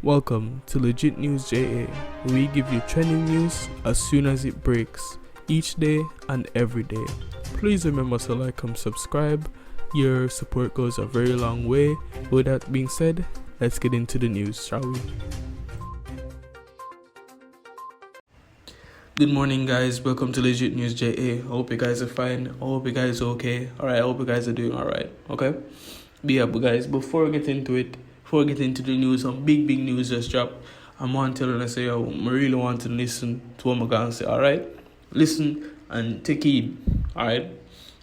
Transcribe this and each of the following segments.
Welcome to Legit News JA, where we give you trending news as soon as it breaks, each day and every day. Please remember to like and subscribe. Your support goes a very long way. With that being said, let's get into the news, shall we? Good morning, guys. Welcome to Legit News JA. I hope you guys are fine. I hope you guys are okay. Alright, I hope you guys are doing alright. Okay? But guys, before we get into the news, some big news just dropped. I'm want to tell you, I say, I really want to listen to what I'm going to say, alright? Listen and take heed, alright?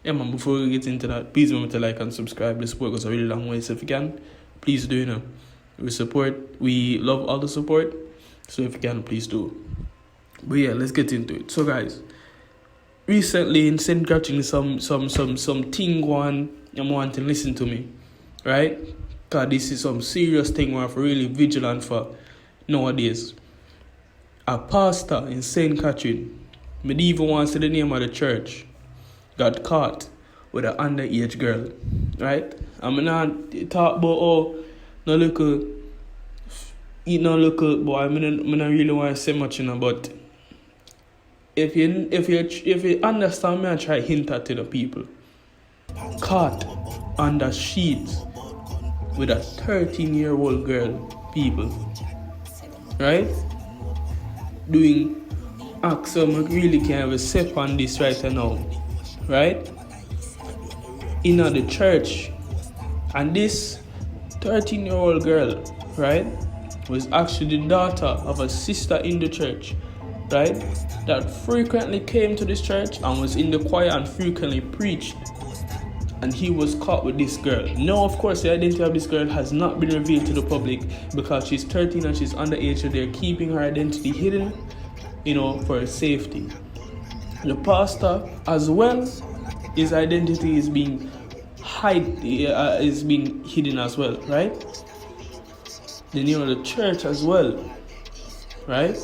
Yeah, man, before we get into that, please remember to like and subscribe. The support goes a really long way, so if you can, please do, we love all the support, so if you can, please do. But yeah, let's get into it. So guys, recently in St. Catherine, some thing going, you want to listen to me, right? Because this is some serious thing we have to really vigilant for nowadays. A pastor in St. Catherine, me even want to say the name of the church, got caught with an underage girl, right? I'm not talk about no local boy. I don't really want to say much, but if you understand me, I try hint at to the people. Caught under sheets with a 13-year-old girl, people, right? Doing acts so I really can't have a step on this right now, right? In the church, and this 13-year-old girl, right, was actually the daughter of a sister in the church, right, that frequently came to this church and was in the choir and frequently preached. And he was caught with this girl. Now, of course, the identity of this girl has not been revealed to the public because she's 13 and she's underage, so they're keeping her identity hidden, for safety. The pastor, as well, his identity is being hidden as well, right? Then the church as well, right?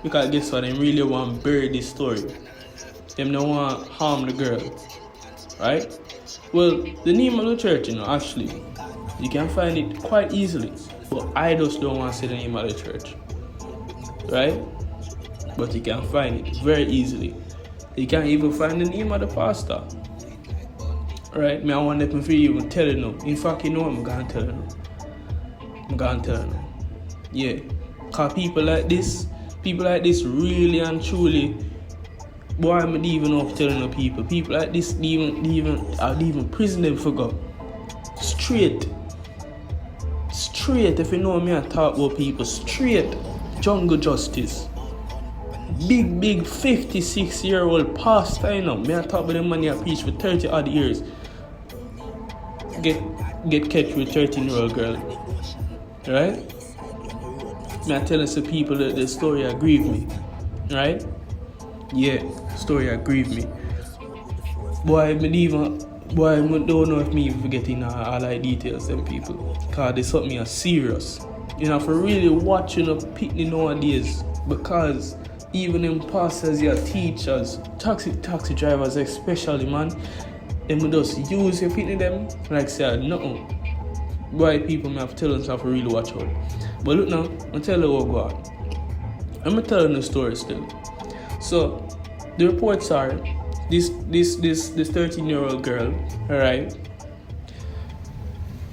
Because guess what? They really want to bury this story. They don't want to harm the girl, right? Well, the name of the church, actually, you can find it quite easily. But I just don't want to say the name of the church, right? But you can find it very easily. You can even find the name of the pastor, right? I want them to even tell you now. In fact, I'm going to tell you now. Yeah. Because people like this really and truly, boy, I'm not even off telling the people. People like this, even prison them for God. Straight. If you know me, I talk about people. Straight. Jungle justice. Big 56-year-old pastor, Me, I talk about the man I preach for 30 odd years. Get catch with 13-year-old girl. Right? Me, I tell us the people that the story aggrieve me. Right? Yeah, story aggrieve me. Boy, I don't know if me even forgetting all the details, them people. Because they something are serious. For really watching a picnic nowadays. Because even in pastors, your teachers, taxi drivers especially, man, they will just use your picnic them like say nothing. Boy, people may have to tell themselves to really watch out. But look now, I'll tell you what go on. I'm telling the story still. So, the reports are, this 13-year-old girl, alright,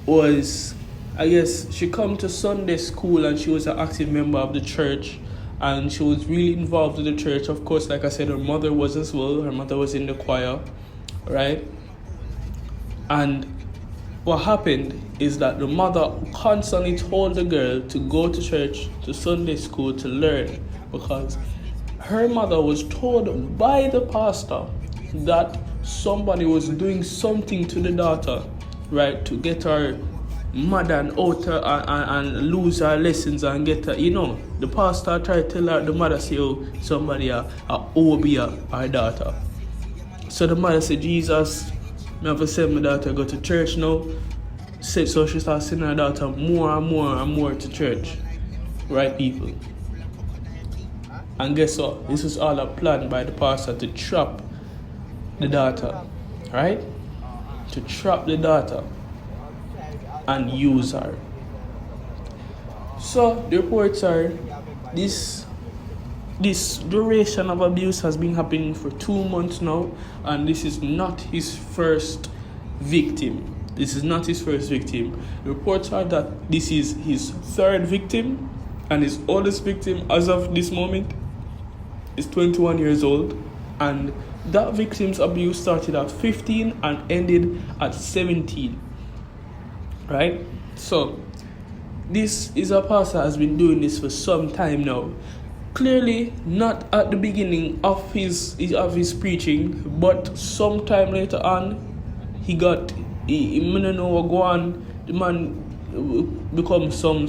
was, I guess, she come to Sunday school and she was an active member of the church and she was really involved with the church. Of course, like I said, her mother was as well. Her mother was in the choir, right? And what happened is that the mother constantly told the girl to go to church, to Sunday school to learn, because her mother was told by the pastor that somebody was doing something to the daughter, right, to get her mad and out and lose her lessons and get her, the pastor tried to tell her, the mother say, somebody OB her daughter. So the mother said, Jesus, I have to send my daughter go to church now. So she started sending her daughter more and more to church, right, people? And guess what? This was all a plan by the pastor to trap the daughter, right? To trap the daughter and use her. So the reports are this this duration of abuse has been happening for 2 months now, and this is not his first victim. This is not his first victim. The reports are that this is his third victim, and his oldest victim as of this moment is 21 years old, and that victim's abuse started at 15 and ended at 17. Right? So this is a pastor has been doing this for some time now. Clearly not at the beginning of his preaching, but sometime later on, he don't know what go on. The man become some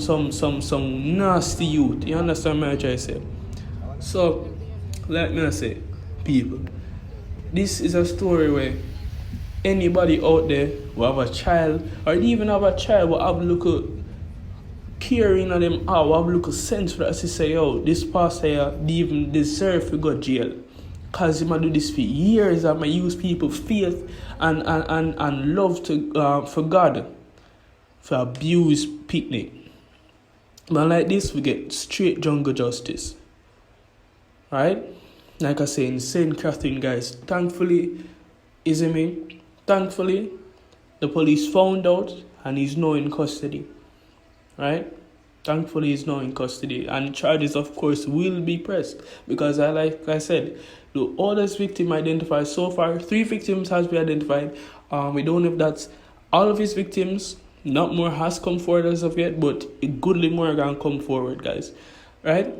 nasty youth. You understand what I try to say? So, like me I say, people, this is a story where anybody out there who have a child, or even have a child who have a little caring of them out, have a little sense for that, to say, yo, this pastor here, they even deserve to go to jail. Because he might do this for years, and might use people's faith and love to for God, for abuse picnic. But like this, we get straight jungle justice. Right? Like I say, in St. Catherine, guys, thankfully, thankfully, the police found out and he's now in custody. Right? Thankfully, he's now in custody, and charges, of course, will be pressed because, like I said, the oldest victim identified so far, 3 victims has been identified. We don't know if that's all of his victims. Not more has come forward as of yet, but a goodly more can come forward, guys. Right?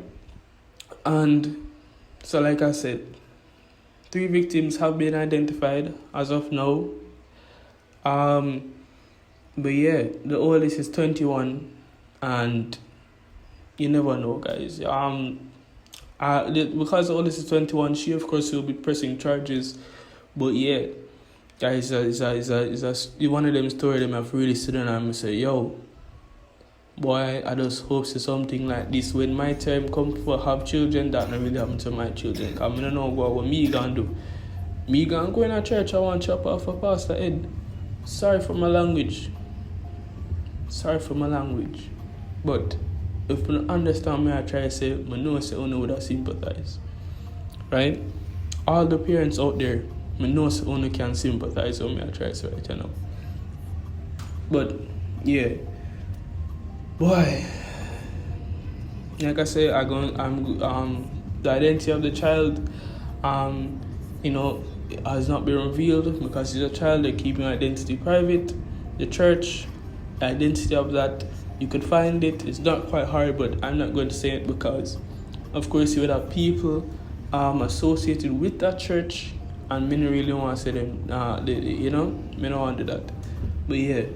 And so, like I said, 3 victims have been identified as of now. But yeah, the oldest is 21. And you never know, guys. Because the oldest is 21, she of course will be pressing charges. But yeah, guys, it's one of them stories that I've really sit down and say, yo, boy, I just hope to something like this when my time comes for have children, that not really happen to my children. Cause I don't know what me gonna do. Me gonna go in a church, I want to chop off a pastor head. Sorry for my language. But if you understand me, I try to say, I know say you would sympathize. Right? All the parents out there, I know say you can sympathize with me, I try to say right, you know. But yeah. Boy. Like I say, the identity of the child has not been revealed because he's a child. They're keeping identity private. The church, the identity of that, you could find it. It's not quite hard, but I'm not going to say it because, of course, you would have people associated with that church, and many really want to say them. Me don't want to do that. But yeah,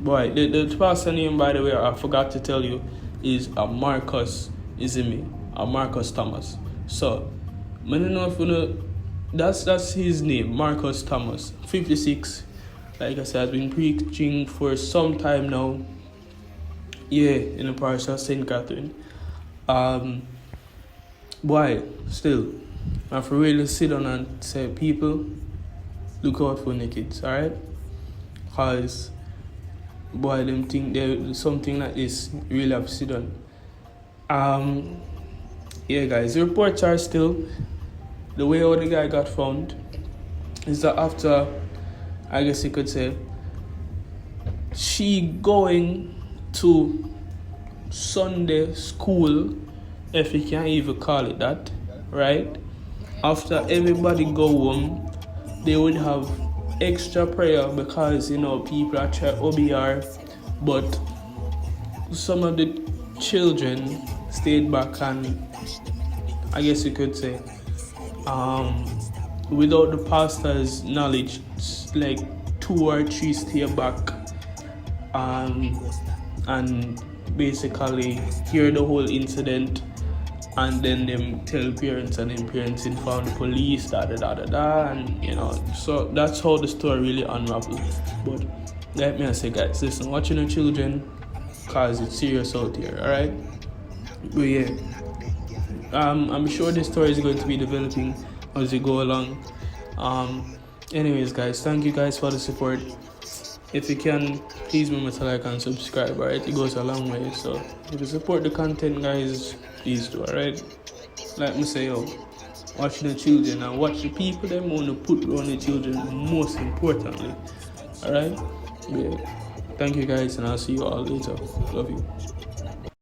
boy, the pastor name, by the way, I forgot to tell you, is Marcus Marcus Thomas. So, I don't know if you know, that's his name, Marcus Thomas, 56. Like I said, has been preaching for some time now. Yeah, in the parish of St. Catherine. Boy, still, I have to really sit down and say, people, look out for the kids, alright? Because, boy, them think there's something like this really have to sit down. Yeah, guys, the reports are still, the way how the guy got found is that after, I guess you could say, she going to Sunday school, if you can even call it that, right? After everybody go home, they would have extra prayer because, people are trying OBR, but some of the children stayed back and, I guess you could say, without the pastor's knowledge, like 2 or 3 stay back and basically hear the whole incident, and then them tell parents, and then parents inform the police, and so that's how the story really unravels. But let me say, guys, listen, watching your children, cause it's serious out here, alright? But yeah, I'm sure this story is going to be developing as we go along. Anyways, guys, thank you guys for the support. If you can, please remember to like and subscribe, alright? It goes a long way. So if you support the content, guys, please do, alright? Like me say, yo, watch the children and watch the people that want to put on the children most importantly. Alright? Yeah. Thank you guys, and I'll see you all later. Love you.